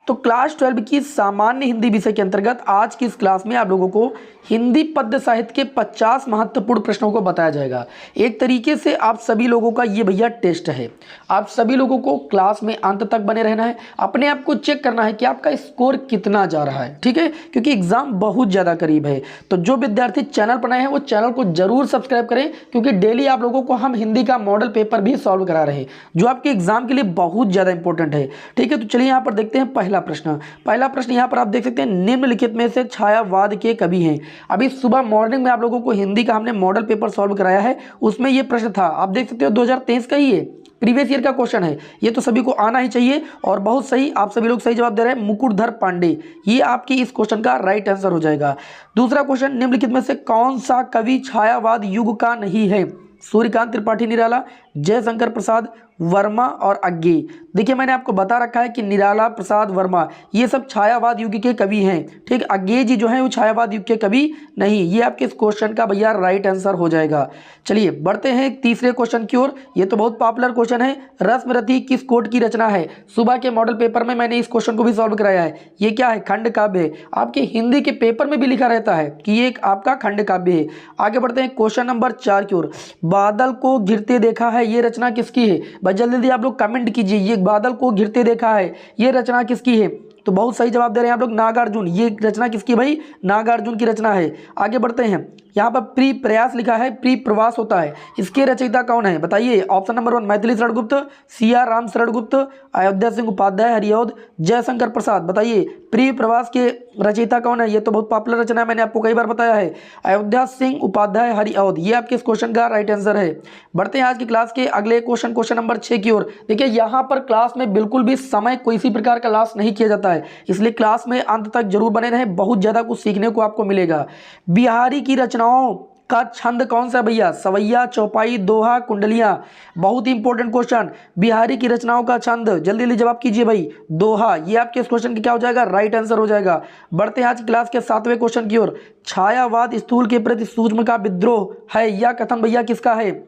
तो क्लास 12 की सामान्य हिंदी विषय के अंतर्गत आज की इस क्लास में आप लोगों को हिंदी पद्य साहित्य के 50 महत्वपूर्ण प्रश्नों को बताया जाएगा। एक तरीके से आप सभी लोगों का ये भैया टेस्ट है। आप सभी लोगों को क्लास में अंत तक बने रहना है, अपने आप को चेक करना है कि आपका स्कोर कितना जा रहा है, ठीक है, क्योंकि एग्जाम बहुत ज़्यादा करीब है। तो जो विद्यार्थी चैनल बनाए हैं वो चैनल को जरूर सब्सक्राइब करें, क्योंकि डेली आप लोगों को हम हिंदी का मॉडल पेपर भी सॉल्व करा रहे हैं जो आपके एग्जाम के लिए बहुत ज़्यादा इंपॉर्टेंट है, ठीक है। तो चलिए यहाँ पर देखते हैं पहला प्रश्न यहाँ पर आप देख सकते हैं, निम्नलिखित में से छायावाद के कवि हैं। अभी सुबह मॉर्निंग में आप लोगों को हिंदी का हमने मॉडल पेपर सॉल्व कराया है, उसमें ये प्रश्न था, आप देख सकते हो 2023 का ही है, प्रीवियस ईयर का क्वेश्चन है। ये तो सभी को आना ही चाहिए और बहुत सही, आप सभी लोग सही जवाब दे रहे हैं। मुकुटधर पांडे, ये आपकी इस क्वेश्चन का राइट आंसर हो जाएगा। दूसरा क्वेश्चन, निम्नलिखित में से कौन सा कवि छायावाद युग का नहीं है? सूर्यकांत त्रिपाठी निराला, जयशंकर प्रसाद वर्मा और अज्ञे। देखिए मैंने आपको बता रखा है कि निराला, प्रसाद, वर्मा ये सब छायावाद युग के कवि हैं, ठीक। अज्ञे जी जो हैं वो छायावाद युग के कवि नहीं। ये आपके इस क्वेश्चन का भैया राइट आंसर हो जाएगा। चलिए बढ़ते हैं तीसरे क्वेश्चन की ओर। ये तो बहुत पॉपुलर क्वेश्चन है, रश्मरथी किस कोट की रचना है? सुबह के मॉडल पेपर में मैंने इस क्वेश्चन को भी सॉल्व कराया है। ये क्या है? खंड काव्य है। आपके हिंदी के पेपर में भी लिखा रहता है कि ये आपका खंड काव्य है। आगे बढ़ते हैं क्वेश्चन नंबर 4 की ओर। बादल को घिरते देखा है, ये रचना किसकी है? बस जल्दी जल्दी आप लोग कमेंट कीजिए, ये बादल को घिरते देखा है ये रचना किसकी है? तो बहुत सही जवाब दे रहे हैं आप लोग, नागार्जुन। ये रचना किसकी भाई? नागार्जुन की रचना है। आगे बढ़ते हैं, यहाँ पर प्री प्रयास लिखा है, प्री प्रवास होता है, इसके रचयिता कौन है बताइए? Option number 1 Maithili Sharan Gupt, CR. Ram Sharan Gupt, Ayodhya Singh Upadhyay Hariaudh, Jaishankar Prasad. बताइए प्री प्रवास के रचयिता कौन है? ये तो बहुत पॉपुलर रचना है, मैंने आपको कई बार बताया है, अयोध्या सिंह उपाध्याय हरिऔध। ये आपके इस क्वेश्चन का राइट आंसर है। बढ़ते हैं आज की क्लास के अगले क्वेश्चन, क्वेश्चन नंबर 6 की ओर। देखिए यहाँ पर क्लास में बिल्कुल भी समय किसी प्रकार का लॉस नहीं किया जाता है, इसलिए क्लास में अंत तक जरूर बने रहें, बहुत ज्यादा कुछ सीखने को आपको मिलेगा। बिहारी की रचनाओं का छंद कौन सा भैया? सवैया, चौपाई, दोहा, कुंडलियां। बहुत ही इंपॉर्टेंट क्वेश्चन, बिहारी की रचनाओं का छंद, जल्दी जल्दी जवाब कीजिए भाई। दोहा। ये आपके इस क्वेश्चन की क्या हो जाएगा? राइट आंसर हो जाएगा। बढ़ते हैं आज क्लास के 7वें क्वेश्चन की ओर। छायावाद स्थूल के प्रति सूक्ष्म का विद्रोह है, यह कथन भैया किसका है?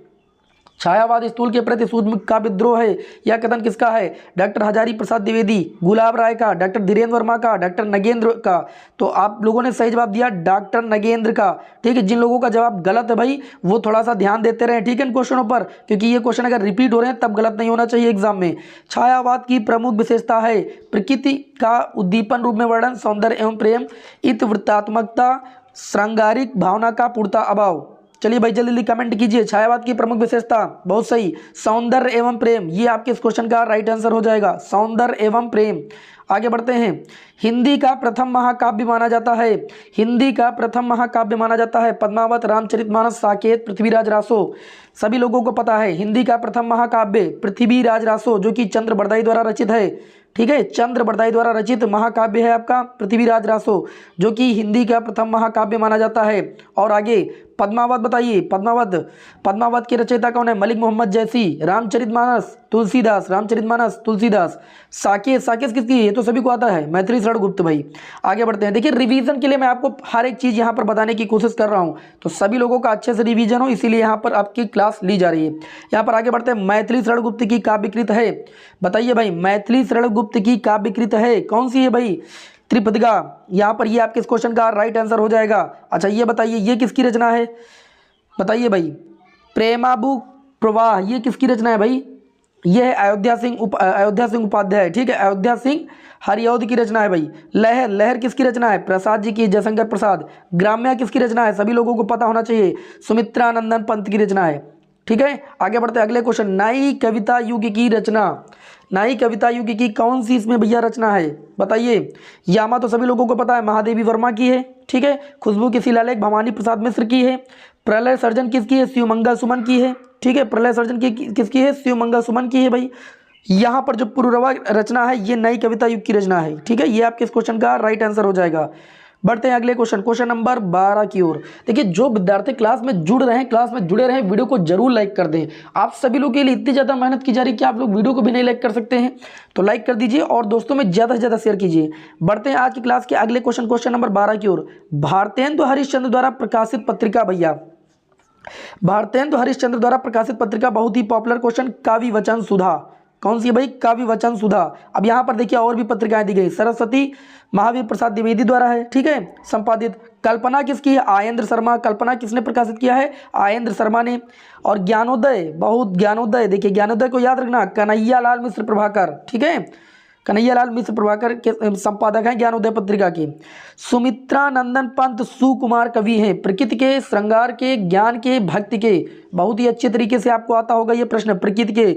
छायावाद स्थूल के प्रति सूक्ष्म का विद्रोह है, यह कथन किसका है? डॉक्टर हजारी प्रसाद द्विवेदी, गुलाब राय का, डॉक्टर धीरेन्द्र वर्मा का, डॉक्टर नगेंद्र का। तो आप लोगों ने सही जवाब दिया डॉक्टर नगेंद्र का, ठीक है। जिन लोगों का जवाब गलत है भाई वो थोड़ा सा ध्यान देते रहे, ठीक है, इन क्वेश्चनों पर, क्योंकि ये क्वेश्चन अगर रिपीट हो रहे हैं तब गलत नहीं होना चाहिए एग्जाम में। छायावाद की प्रमुख विशेषता है प्रकृति का उद्दीपन रूप में वर्णन, सौंदर्य एवं प्रेम, इतवृत्तात्मकता, श्रृंगारिक भावना का पूर्णता अभाव। चलिए भाई जल्दी जल्दी कमेंट कीजिए, छायावाद की प्रमुख विशेषता, बहुत सही, सौंदर्य एवं प्रेम। ये आपके इस क्वेश्चन का राइट आंसर हो जाएगा, सौंदर्य एवं प्रेम। आगे बढ़ते हैं, हिंदी का प्रथम महाकाव्य माना जाता है, हिंदी का प्रथम महाकाव्य माना जाता है पद्मावत, रामचरितमानस, साकेत, पृथ्वीराज रासो। सभी लोगों को पता है हिंदी का प्रथम महाकाव्य पृथ्वीराज रासो, जो कि चंद्र बरदाई द्वारा रचित है, ठीक है, चंद्र बरदाई द्वारा रचित महाकाव्य है आपका पृथ्वीराज रासो, जो कि हिंदी का प्रथम महाकाव्य माना जाता है। और आगे पद्मावत, बताइए पद्मावत के रचयिता कौन है? मलिक मोहम्मद जैसी, रामचरितमानस तुलसीदास, रामचरितमानस तुलसीदास। साकेत किसकी? ये तो सभी को आता है, मैथिली शरण गुप्त भाई। आगे बढ़ते हैं, देखिए रिवीजन के लिए मैं आपको हर एक चीज यहाँ पर बताने की कोशिश कर रहा हूँ, तो सभी लोगों का अच्छे से रिवीजन हो, इसीलिए यहाँ पर आपकी क्लास ली जा रही है। यहाँ पर आगे बढ़ते हैं, मैथिली शरण गुप्त की काव्यकृत है, बताइए भाई मैथिली शरण गुप्त की काव्यकृत है कौन सी है भाई? त्रिपिटका। यहाँ पर ये आपके इस क्वेश्चन का राइट आंसर हो जाएगा। अच्छा ये बताइए ये किसकी रचना है? बताइए भाई। प्रेमाबू प्रवाह, ये किसकी रचना है भाई? ये है अयोध्या सिंह उपाध्याय, ठीक है, अयोध्या सिंह हरिऔध की रचना है भाई। लहर किसकी रचना है? प्रसाद जी की, जयशंकर प्रसाद। ग्राम्या किसकी रचना है? सभी लोगों को पता होना चाहिए, सुमित्रा नंदन पंत की रचना है, ठीक है। आगे बढ़ते हैं अगले क्वेश्चन, नई कविता युग की रचना, नई कविता युग की कौन सी इसमें भैया रचना है? बताइए। यामा तो सभी लोगों को पता है, महादेवी वर्मा की है, ठीक है। खुशबू की शिलालेख भवानी प्रसाद मिश्र की है। प्रलय सर्जन किसकी है? शिवमंगल सुमन की है, ठीक है, प्रलय सर्जन की किसकी है? शिवमंगल सुमन की है भाई। यहाँ पर जो पुरुरवा रचना है ये नई कविता युग की रचना है, ठीक है, ये आपके इस क्वेश्चन का राइट आंसर हो जाएगा। बढ़ते हैं अगले क्वेश्चन, क्वेश्चन नंबर 12 की ओर। देखिए जो विद्यार्थी क्लास में जुड़ रहे हैं, क्लास में जुड़े रहें, वीडियो को जरूर लाइक कर दें। आप सभी लोग के लिए इतनी ज़्यादा मेहनत की जा रही है कि आप लोग वीडियो को भी नहीं लाइक कर सकते हैं, तो लाइक कर दीजिए और दोस्तों में ज़्यादा से ज़्यादा शेयर कीजिए। बढ़ते हैं आज की क्लास के अगले क्वेश्चन, क्वेश्चन नंबर 12 की ओर। भारतेंदु हरिश्चंद्र द्वारा प्रकाशित पत्रिका भैया, भारतेंदु हरिश्चंद्र द्वारा प्रकाशित पत्रिका, बहुत ही पॉपुलर क्वेश्चन, काव्य वचन सुधा, कौन सी है भाई? काव्य वचन सुधा। अब यहाँ पर देखिए और भी पत्रिकाएं दी गई, सरस्वती महावीर प्रसाद द्विवेदी द्वारा है, ठीक है, संपादित। कल्पना किसकी है? आयेंद्र शर्मा। कल्पना किसने प्रकाशित किया है? आयेंद्र शर्मा ने। और ज्ञानोदय, बहुत ज्ञानोदय, देखिए ज्ञानोदय को याद रखना, कन्हैयालाल मिश्र प्रभाकर, ठीक है, कन्हैयालाल मिश्र प्रभाकर के संपादक हैं ज्ञानोदय पत्रिका के। सुमित्रा नंदन पंत सुकुमार कवि हैं, प्रकृति के, श्रृंगार के, ज्ञान के, भक्ति के। बहुत ही अच्छे तरीके से आपको आता होगा ये प्रश्न। प्रकृति के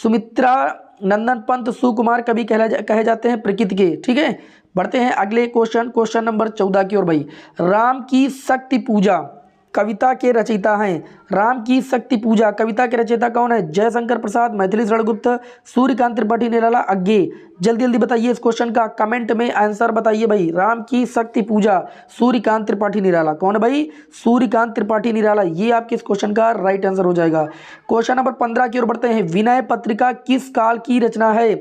सुमित्रा नंदन पंत सुकुमार कवि कहे जाते हैं, प्रकृति के, ठीक है। बढ़ते हैं अगले क्वेश्चन नंबर 14 की ओर भाई। राम की शक्ति पूजा कविता के रचयिता हैं। राम की शक्ति पूजा कविता के रचयिता कौन है? जयशंकर प्रसाद, मैथिली शरण गुप्त, सूर्यकांत त्रिपाठी निराला, अज्ञे। जल्दी जल्दी बताइए इस क्वेश्चन का, कमेंट में आंसर बताइए भाई। राम की शक्ति पूजा सूर्यकांत त्रिपाठी निराला, कौन है भाई? सूर्यकांत त्रिपाठी निराला, ये आपके इस क्वेश्चन का राइट आंसर हो जाएगा। क्वेश्चन नंबर 15 की ओर बढ़ते हैं। विनय पत्रिका किस काल की रचना है?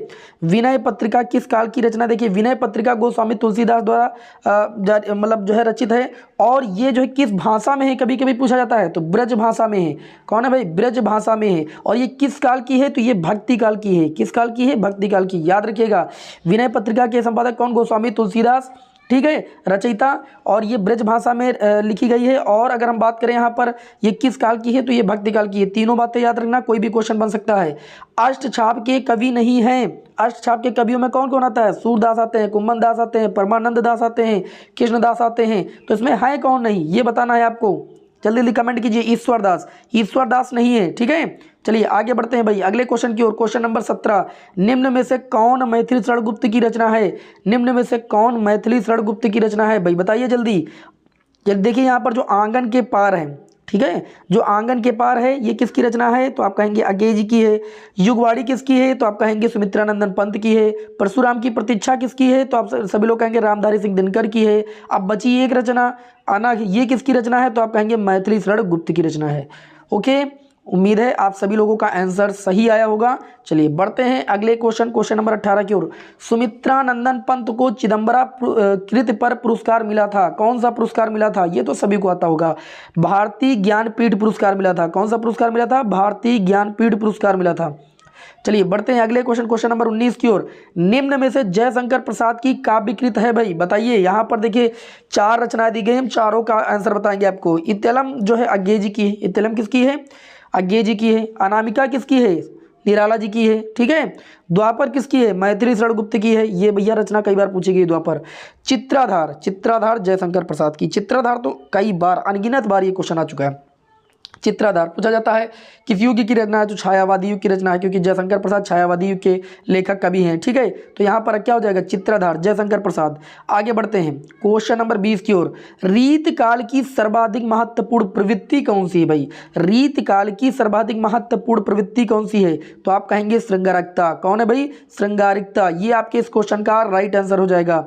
विनय पत्रिका किस काल की रचना? देखिए विनय पत्रिका गोस्वामी तुलसीदास द्वारा मतलब जो है रचित है। और ये जो है किस भाषा में है, कभी कभी पूछा जाता है, तो ब्रज भाषा में है। कौन है भाई? ब्रज भाषा में है। और ये किस काल की है? तो ये भक्ति काल की है। किस काल की है? भक्ति काल की। याद रखिएगा विनय पत्रिका के संपादक कौन? गोस्वामी तुलसीदास, ठीक है, रचयिता। और ये ब्रज भाषा में लिखी गई है। और अगर हम बात करें यहाँ पर ये किस काल की है, तो ये भक्ति काल की है। तीनों बातें याद रखना, कोई भी क्वेश्चन बन सकता है। अष्टछाप के कवि नहीं हैं। अष्टछाप के कवियों में कौन कौन आता है? सूरदास आते हैं, कुम्भन दास आते हैं, परमानंद दास आते हैं, कृष्णदास आते हैं। तो इसमें है कौन नहीं, ये बताना है आपको। जल्दी जल्दी कमेंट कीजिए। ईश्वर दास नहीं है, ठीक है। चलिए आगे बढ़ते हैं भाई अगले क्वेश्चन की ओर। Question number 17। निम्न में से कौन मैथिली शरण गुप्त की रचना है? निम्न में से कौन मैथिली शरण गुप्त की रचना है भाई? बताइए जल्दी। देखिए यहाँ पर जो आंगन के पार है, ठीक है, जो आंगन के पार है, ये किसकी रचना है? तो आप कहेंगे अज्ञे जी की है। युगवाड़ी किसकी है? तो आप कहेंगे सुमित्रानंदन पंत की है। परशुराम की प्रतीक्षा किसकी है? तो आप सभी लोग कहेंगे रामधारी सिंह दिनकर की है। अब बची एक रचना अनाघ, ये किसकी रचना है? तो आप कहेंगे मैथिली शरण गुप्त की रचना है। ओके, उम्मीद है आप सभी लोगों का आंसर सही आया होगा। चलिए बढ़ते हैं अगले क्वेश्चन नंबर 18 की ओर। सुमित्रानंदन पंत को चिदंबरा कृत पर पुरस्कार मिला था। कौन सा पुरस्कार मिला था? ये तो सभी को आता होगा। भारतीय ज्ञानपीठ पुरस्कार मिला था। कौन सा पुरस्कार मिला था? भारतीय ज्ञानपीठ पुरस्कार मिला था। चलिए बढ़ते हैं अगले क्वेश्चन नंबर 19 की ओर। निम्न में से जयशंकर प्रसाद की काव्यकृत है भाई? बताइए। यहाँ पर देखिए 4 रचनाएं दी गई, हम चारों का आंसर बताएंगे आपको। इत्यलम जो है अज्ञे जी की है। इत्यलम किसकी है? अज्ञे जी की है। अनामिका किसकी है? निराला जी की है, ठीक है। द्वापर किसकी है? मैथिली शरण गुप्त की है। ये भैया रचना कई बार पूछी गई द्वापर। चित्राधार जयशंकर प्रसाद की। चित्राधार तो कई बार, अनगिनत बार ये क्वेश्चन आ चुका है। चित्राधार पूछा जाता है किस युग की रचना है? तो छायावादी युग की रचना है, क्योंकि जयशंकर प्रसाद छायावादी युग के लेखक कवि हैं, ठीक है। तो यहाँ पर क्या हो जाएगा? चित्राधार जयशंकर प्रसाद। आगे बढ़ते हैं क्वेश्चन नंबर 20 की ओर। रीत काल की सर्वाधिक महत्वपूर्ण प्रवृत्ति कौन सी है भाई? रीत काल की सर्वाधिक महत्वपूर्ण प्रवृत्ति कौन सी है? तो आप कहेंगे श्रृंगारिकता। कौन है भाई? श्रृंगारिकता। ये आपके इस क्वेश्चन का राइट आंसर हो जाएगा।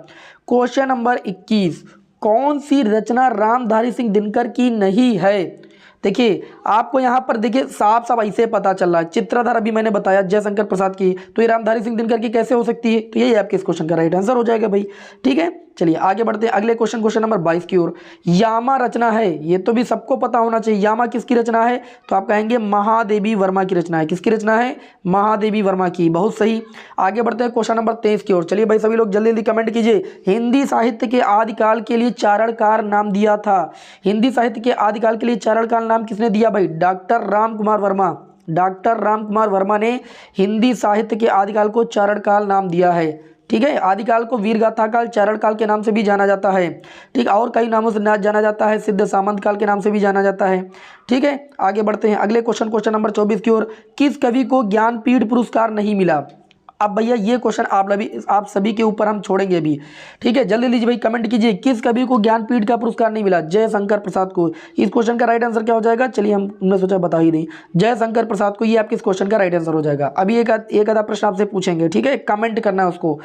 Question number 21। कौन सी रचना रामधारी सिंह दिनकर की नहीं है? देखिए आपको यहाँ पर देखिए साफ साफ ऐसे पता चल रहा है। चित्राधार अभी मैंने बताया जयशंकर प्रसाद की, तो ये रामधारी सिंह दिनकर की कैसे हो सकती है? तो यही आपके इस क्वेश्चन का राइट आंसर हो जाएगा भाई, ठीक है। चलिए आगे बढ़ते हैं अगले क्वेश्चन नंबर 22 की ओर। यामा रचना है, ये तो भी सबको पता होना चाहिए। यामा किसकी रचना है? तो आप कहेंगे महादेवी वर्मा की रचना है। किसकी रचना है? महादेवी वर्मा की। बहुत सही। आगे बढ़ते हैं क्वेश्चन नंबर 23 की ओर। चलिए भाई सभी लोग जल्दी जल्दी कमेंट कीजिए। हिंदी साहित्य के आदिकाल के लिए चारणकार नाम दिया था। हिंदी साहित्य के आदिकाल के लिए चारणकार नाम किसने दिया भाई? डॉक्टर राम कुमार वर्मा। डॉक्टर राम कुमार वर्मा ने हिंदी साहित्य के आदिकाल को चारणकाल नाम दिया है, ठीक है। आदिकाल को वीरगाथा काल, चारण काल के नाम से भी जाना जाता है, ठीक। और कई नामों से जाना जाता है, सिद्ध सामंत काल के नाम से भी जाना जाता है, ठीक है। आगे बढ़ते हैं अगले क्वेश्चन नंबर 24 की ओर। किस कवि को ज्ञानपीठ पुरस्कार नहीं मिला? अब भैया ये क्वेश्चन आप सभी के ऊपर हम छोड़ेंगे अभी, ठीक है। जल्दी लीजिए भाई कमेंट कीजिए, किस कवि को ज्ञानपीठ का पुरस्कार नहीं मिला? जयशंकर प्रसाद को। इस क्वेश्चन का राइट आंसर क्या हो जाएगा? चलिए हमने सोचा बता ही दें, जयशंकर प्रसाद को। ये आपके इस क्वेश्चन का राइट आंसर हो जाएगा। अभी एक आधा प्रश्न आपसे पूछेंगे, ठीक है, कमेंट करना है उसको।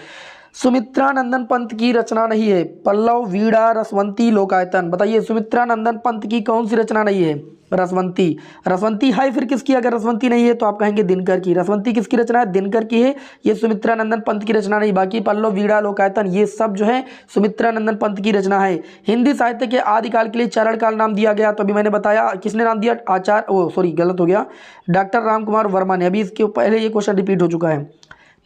सुमित्रानंदन पंत की रचना नहीं है। पल्लव, वीणा, रसवंती, लोकायतन। बताइए सुमित्रानंदन पंत की कौन सी रचना नहीं है? रसवंती। रसवंती है फिर किसकी? अगर रसवंती नहीं है तो आप कहेंगे दिनकर की। रसवंती किसकी रचना है? दिनकर की है। ये सुमित्रानंदन पंत की रचना नहीं। बाकी पल्लव, वीणा, लोकायतन ये सब जो है सुमित्रानंदन पंत की रचना है। हिंदी साहित्य के आदिकाल के लिए चरण काल नाम दिया गया, तो अभी मैंने बताया किसने नाम दिया? गलत हो गया, डॉक्टर राम कुमार वर्मा ने। अभी इसके पहले ये क्वेश्चन रिपीट हो चुका है।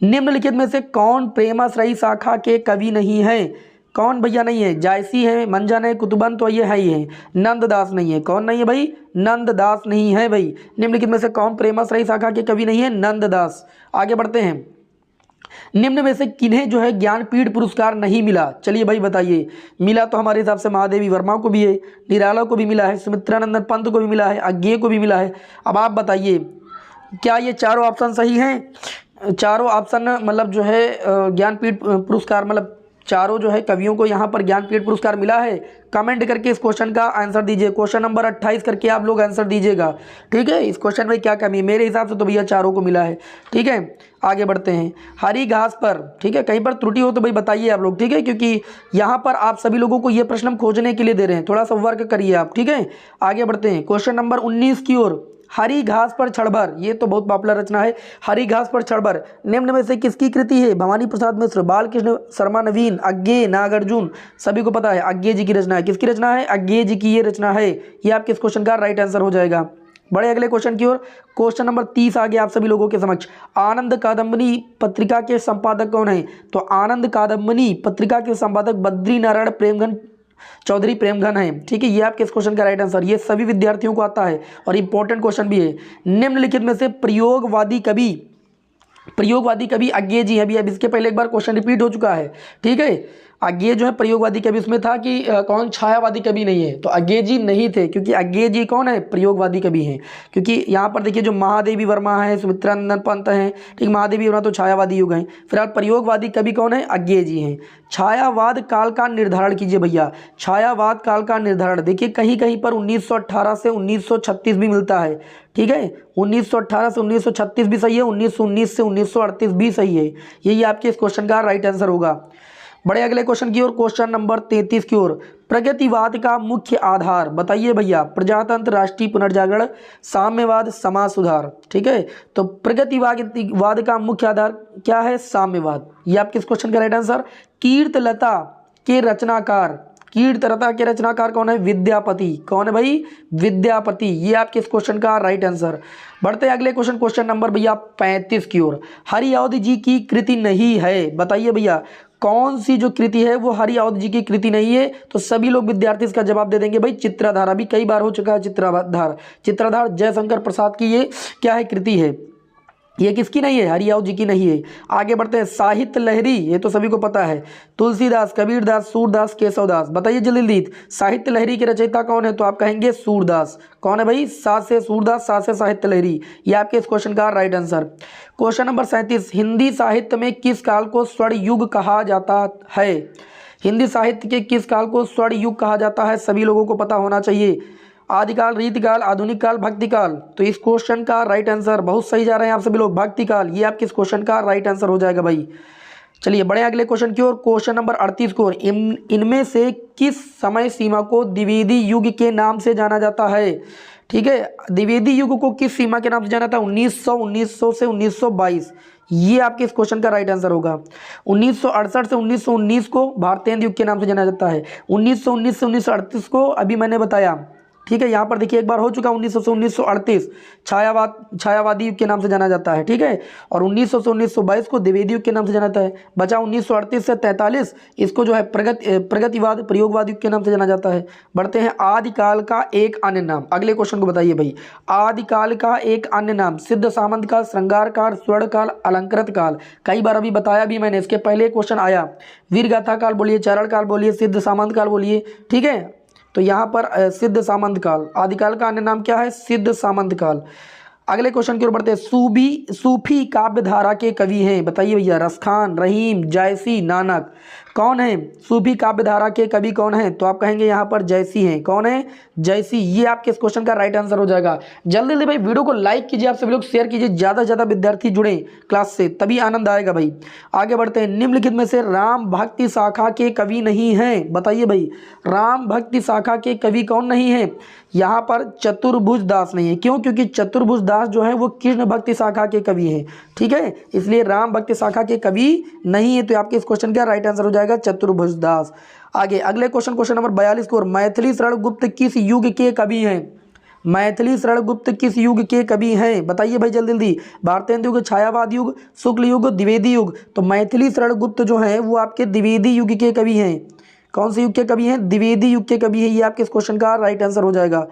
निम्नलिखित में से कौन प्रेमाश्रयी शाखा के कवि नहीं है? कौन भैया नहीं है? जायसी है, मंजन है, कुतुबन तो ये है ही है। नंददास नहीं है। कौन नहीं है भाई? नंददास नहीं है भाई। निम्नलिखित में से कौन प्रेमाश्रयी शाखा के कवि नहीं है? नंददास। आगे बढ़ते हैं। निम्न में से किन्हें जो है ज्ञानपीठ पुरस्कार नहीं मिला? चलिए भाई बताइए। मिला तो हमारे हिसाब से महादेवी वर्मा को भी है, निराला को भी मिला है, सुमित्रानंदन पंत को भी मिला है, अज्ञेय को भी मिला है। अब आप बताइए क्या ये चारों ऑप्शन सही हैं? चारों ऑप्शन मतलब जो है ज्ञानपीठ पुरस्कार, मतलब चारों जो है कवियों को यहाँ पर ज्ञानपीठ पुरस्कार मिला है? कमेंट करके इस क्वेश्चन का आंसर दीजिए। क्वेश्चन नंबर 28 करके आप लोग आंसर दीजिएगा। ठीक है, इस क्वेश्चन में क्या कमी है? मेरे हिसाब से तो भैया चारों को मिला है। ठीक है, आगे बढ़ते हैं। हरी घास पर, ठीक है, कहीं पर त्रुटि हो तो भाई बताइए आप लोग। ठीक है, क्योंकि यहाँ पर आप सभी लोगों को ये प्रश्न हम खोजने के लिए दे रहे हैं, थोड़ा सा वर्क करिए आप। ठीक है, आगे बढ़ते हैं क्वेश्चन नंबर 19 की ओर। हरी घास पर क्षणभर, ये तो बहुत पॉपुलर रचना है। हरी घास पर क्षणभर निम्न में से किसकी कृति है? भवानी प्रसाद मिश्र, बालकृष्ण शर्मा नवीन, अज्ञेय, नागार्जुन। सभी को पता है अज्ञेय जी की रचना है। किसकी रचना है? अज्ञेय जी की ये रचना है। ये आपके इस क्वेश्चन का राइट आंसर हो जाएगा। बड़े अगले क्वेश्चन की ओर। क्वेश्चन नंबर 30 आ गया आप सभी लोगों के समक्ष। आनंद कादम्बनी पत्रिका के संपादक कौन है? तो आनंद कादम्बनी पत्रिका के संपादक बद्री नारायण प्रेमघन चौधरी प्रेमघन है। ठीक है, ये आपके इस क्वेश्चन का राइट आंसर। ये सभी विद्यार्थियों को आता है और इंपॉर्टेंट क्वेश्चन भी है। निम्नलिखित में से प्रयोगवादी कवि अज्ञेय जी है। अभी अब इसके पहले एक बार क्वेश्चन रिपीट हो चुका है। ठीक है, अज्ञेय जो है प्रयोगवादी कवि, उसमें था कि कौन छायावादी कवि नहीं है, तो अज्ञेय जी नहीं थे, क्योंकि अज्ञेय जी कौन है? प्रयोगवादी कवि हैं। क्योंकि यहाँ पर देखिए जो महादेवी वर्मा है, सुमित्रानंदन पंत हैं, ठीक, महादेवी वर्मा तो छायावादी युग हैं। फिलहाल प्रयोगवादी कवि कौन है? अज्ञेय जी हैं। छायावाद काल का निर्धारण कीजिए भैया। छायावाद काल का निर्धारण देखिए कहीं कहीं पर 1918 से 1936 भी मिलता है। ठीक है, 1918 से 1936 भी सही है, 1919 से 1938 भी सही है। यही आपके इस क्वेश्चन का राइट आंसर होगा। बड़े अगले क्वेश्चन की ओर, क्वेश्चन नंबर 33 की ओर। प्रगतिवाद का मुख्य आधार बताइए भैया। प्रजातंत्र, राष्ट्रीय पुनर्जागरण, साम्यवाद, समाज सुधार। ठीक है, तो प्रगतिवाद का मुख्य आधार क्या है? साम्यवाद। ये आपके इस क्वेश्चन का राइट आंसर। कीर्तलता के रचनाकार कौन है? विद्यापति। कौन है भाई? विद्यापति। ये आपके इस क्वेश्चन का राइट आंसर। बढ़ते हैं अगले क्वेश्चन नंबर भैया 35 की ओर। हरिऔध जी की कृति नहीं है, बताइए भैया कौन सी जो कृति है वो हरिऔध जी की कृति नहीं है? तो सभी लोग विद्यार्थी इसका जवाब दे देंगे भाई चित्राधार। अभी कई बार हो चुका है चित्राधार जयशंकर प्रसाद की ये क्या है? कृति है। ये किसकी नहीं है? हरिऔध जी की नहीं है। आगे बढ़ते हैं। साहित्य लहरी, ये तो सभी को पता है। तुलसीदास, कबीरदास, सूरदास, केशवदास। बताइए जल्दी। साहित्य लहरी के रचयिता कौन है? तो आप कहेंगे सूरदास। कौन है भाई? सात से सूरदास, सात से साहित्य लहरी। ये आपके इस क्वेश्चन का right answer. Question number 37। Hindi साहित्य में किस काल को स्वर्ण युग कहा जाता है? हिंदी साहित्य के किस काल को स्वर्ण युग कहा जाता है? सभी लोगों को पता होना चाहिए। आदिकाल, रीतिकाल, आधुनिक काल, भक्तिकाल। तो इस क्वेश्चन का राइट आंसर बहुत सही जा रहे हैं आप सभी लोग, भक्तिकाल। ये आपके इस क्वेश्चन का राइट आंसर हो जाएगा भाई। चलिए बढ़े अगले क्वेश्चन की ओर। क्वेश्चन नंबर 38 को। इनमें से किस समय सीमा को द्विवेदी युग के नाम से जाना जाता है? ठीक है, द्विवेदी युग को किस सीमा के नाम से जाना था? 1900 से 1922। ये आपके इस क्वेश्चन का राइट आंसर होगा। 1968 से 1919 को भारतेंद्र युग के नाम से जाना जाता है। 1919 से 1938 को अभी मैंने बताया। ठीक है, यहाँ पर देखिए एक बार हो चुका 1900 से 1938 छायावादी युग के नाम से जाना जाता है। ठीक है, और 1900 से 1922 को द्विवेदी युग के नाम से जाना जाता है। बचा 1938 से 43, इसको जो है प्रगतिवाद प्रयोगवाद युग के नाम से जाना जाता है। बढ़ते हैं। आदिकाल का एक अन्य नाम। अगले क्वेश्चन को बताइए भाई। आदिकाल का एक अन्य नाम। सिद्ध सामंत काल, श्रृंगार काल, स्वर्ण काल, अलंकृत काल। कई बार अभी बताया भी मैंने, इसके पहले क्वेश्चन आया। वीरगाथा काल बोलिए, चरण काल बोलिए, सिद्ध सामंत काल बोलिए। ठीक है, तो यहाँ पर सिद्ध सामंत काल। आदिकाल का अन्य नाम क्या है? सिद्ध सामंत काल। अगले क्वेश्चन की ओर बढ़ते हैं। सूफी काव्य धारा के कवि हैं, बताइए भैया। रसखान, रहीम, जायसी, नानक। कौन है सूफी काव्य धारा के कवि? कौन है? तो आप कहेंगे यहाँ पर जयसी हैं। कौन है? जयसी। ये आपके इस क्वेश्चन का राइट आंसर हो जाएगा। जल्दी जल्दी भाई वीडियो को लाइक कीजिए, आप सभी लोग शेयर कीजिए, ज़्यादा से ज़्यादा विद्यार्थी जुड़े क्लास से, तभी आनंद आएगा भाई। आगे बढ़ते हैं। निम्नलिखित में से राम भक्ति शाखा के कवि नहीं हैं, बताइए भाई। राम भक्ति शाखा के कवि कौन नहीं है? यहाँ पर चतुर्भुज दास नहीं है। क्यों? क्योंकि चतुर्भुज दास जो है वो कृष्ण भक्ति शाखा के कवि हैं, ठीक है, इसलिए राम भक्ति शाखा के कवि नहीं है। तो आपके इस क्वेश्चन का राइट आंसर हो जाएगा चतुर्भुज दास। आगे अगले क्वेश्चन नंबर 42 को। मैथिली शरण गुप्त किस युग के कवि हैं? मैथिली शरण गुप्त किस युग के कवि हैं? बताइए भाई जल्दी जल्दी। भारतेंदु युग, छायावाद युग, शुक्ल युग, द्विवेदी युग। तो मैथिली शरण गुप्त जो है वो आपके द्विवेदी युग के कवि हैं। कौन से युग के कवि हैं? द्विवेदी युग के कवि है। ये आपके इस क्वेश्चन का राइट आंसर हो जाएगा।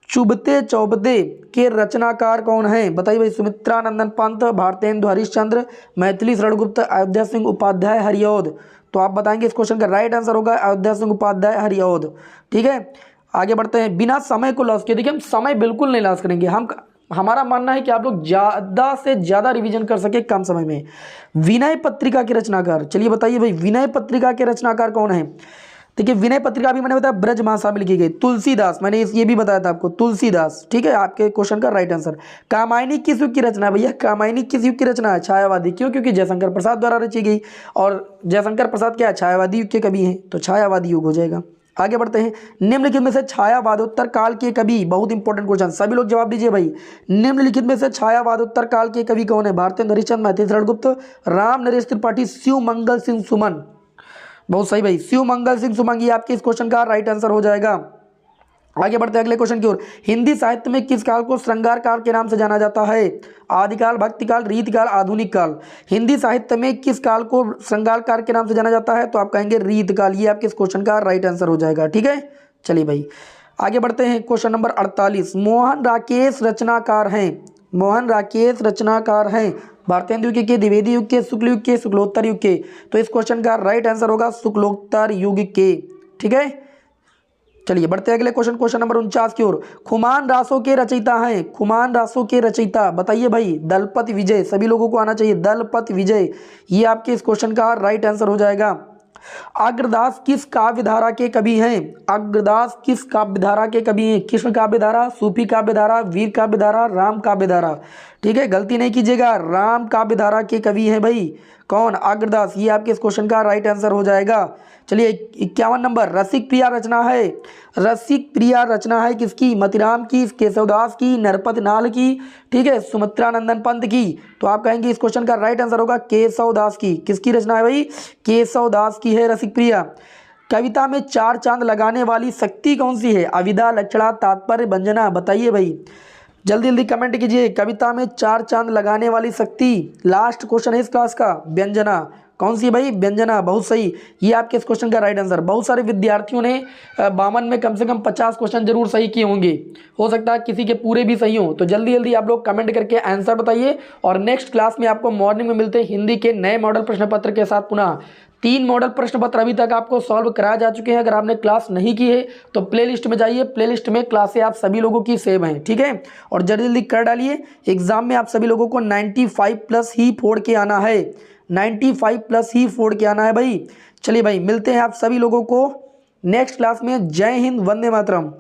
चुबते चौबते के रचनाकार कौन है? बताइए भाई। सुमित्रानंदन पंत, भारतेंदु हरिश्चंद्र, मैथिली शरण गुप्त, अयोध्या सिंह उपाध्याय, हरिऔध। तो आप बताएंगे इस क्वेश्चन का राइट आंसर होगा अयोध्या सिंह उपाध्याय, हरिऔध, ठीक है। आगे बढ़ते हैं। बिना समय को लॉस किए, देखिए हम समय बिल्कुल नहीं लॉस करेंगे। हमारा मानना है कि आप लोग ज़्यादा से ज़्यादा रिवीजन कर सके कम समय में। विनय पत्रिका के रचनाकार, चलिए बताइए भाई, विनय पत्रिका के रचनाकार कौन है? देखिए विनय पत्रिका भी मैंने बताया ब्रज भाषा में लिखी गई। तुलसीदास, मैंने ये भी बताया था आपको, तुलसीदास, ठीक है, आपके क्वेश्चन का राइट आंसर। कामायनी किस युग की रचना है भैया? कामायनी किस युग की रचना है? छायावादी। क्यों? क्योंकि जयशंकर प्रसाद द्वारा रची गई, और जयशंकर प्रसाद क्या है? छायावादी युग के कवि हैं, तो छायावादी युग हो जाएगा। आगे बढ़ते हैं। निम्नलिखित में से छायावादोत्तर काल के कवि, बहुत इंपॉर्टेंट क्वेश्चन, सभी लोग जवाब दीजिए भाई। निम्नलिखित में से छायावादोत्तर काल के कवि कौन है? भारतेंदु हरिश्चंद्र, मैथिली शरण गुप्त, राम नरेश त्रिपाठी, शिव मंगल सिंह सुमन। बहुत सही भाई, शिव मंगल सिंह सुमन, ये आपके इस क्वेश्चन का राइट आंसर हो जाएगा। आगे बढ़ते हैं अगले क्वेश्चन की ओर। हिंदी साहित्य में किस काल को श्रृंगार काल के नाम से जाना जाता है? आदिकाल, भक्तिकाल, रीतकाल, आधुनिक काल। हिंदी साहित्य में किस काल को श्रृंगार काल के नाम से जाना जाता है? तो आप कहेंगे रीतकाल। ये आपके इस क्वेश्चन का राइट आंसर हो जाएगा, ठीक है। चलिए भाई आगे बढ़ते हैं। Question number 48। मोहन राकेश रचनाकार हैं। मोहन राकेश रचनाकार हैं भारतेंदु युग के, द्विवेदी युग के, शुक्ल युग के, शुक्लोत्तर युग के। तो इस क्वेश्चन का राइट आंसर होगा शुक्लोत्तर युग के, ठीक है। चलिए बढ़ते हैं अगले क्वेश्चन नंबर 49 की ओर। खुमान रासों के रचयिता हैं। खुमान रासों के रचयिता, बताइए भाई। दलपत विजय, सभी लोगों को आना चाहिए, दलपत विजय। ये आपके इस क्वेश्चन का राइट आंसर हो जाएगा। अग्रदास किस काव्य धारा के कवि हैं? अग्रदास किस काव्य धारा के कवि हैं? कृष्ण काव्य धारा, सूफी काव्य धारा, वीर काव्य धारा, राम काव्य धारा, ठीक है, गलती नहीं कीजिएगा, राम काव्य धारा के कवि हैं भाई। कौन? अग्रदास। ये आपके इस क्वेश्चन का राइट आंसर हो जाएगा। चलिए 51 नंबर। रसिक प्रिया रचना है। रसिक प्रिया रचना है किसकी? मतिराम की, केशवदास की, नरपत नाल की, ठीक है, सुमित्रानंदन पंत की। तो आप कहेंगे इस क्वेश्चन का राइट आंसर होगा केशवदास की। किसकी रचना है भाई? केशवदास की है रसिक प्रिया। कविता में 4 चांद लगाने वाली शक्ति कौन सी है? अविदा, लक्षणा, तात्पर्य, व्यंजना। बताइए भाई, जल्दी जल्दी कमेंट कीजिए। कविता में 4 चांद लगाने वाली शक्ति, लास्ट क्वेश्चन है इस क्लास का, व्यंजना। कौन सी भाई? व्यंजना। बहुत सही, ये आपके इस क्वेश्चन का राइट आंसर। बहुत सारे विद्यार्थियों ने 52 में कम से कम 50 क्वेश्चन जरूर सही किए होंगे, हो सकता है किसी के पूरे भी सही हों। तो जल्दी जल्दी आप लोग कमेंट करके आंसर बताइए, और नेक्स्ट क्लास में आपको मॉर्निंग में मिलते हैं हिंदी के नए मॉडल प्रश्न पत्र के साथ। पुनः 3 मॉडल प्रश्न पत्र अभी तक आपको सॉल्व कराए जा चुके हैं। अगर आपने क्लास नहीं की है तो प्लेलिस्ट में जाइए, प्लेलिस्ट में क्लासें आप सभी लोगों की सेव हैं, ठीक है। और जल्दी जल्दी कर डालिए। एग्जाम में आप सभी लोगों को 95 प्लस ही फोड़ के आना है, 95 प्लस ही फोड़ के आना है भाई। चलिए भाई मिलते हैं आप सभी लोगों को नेक्स्ट क्लास में। जय हिंद, वंदे मातरम।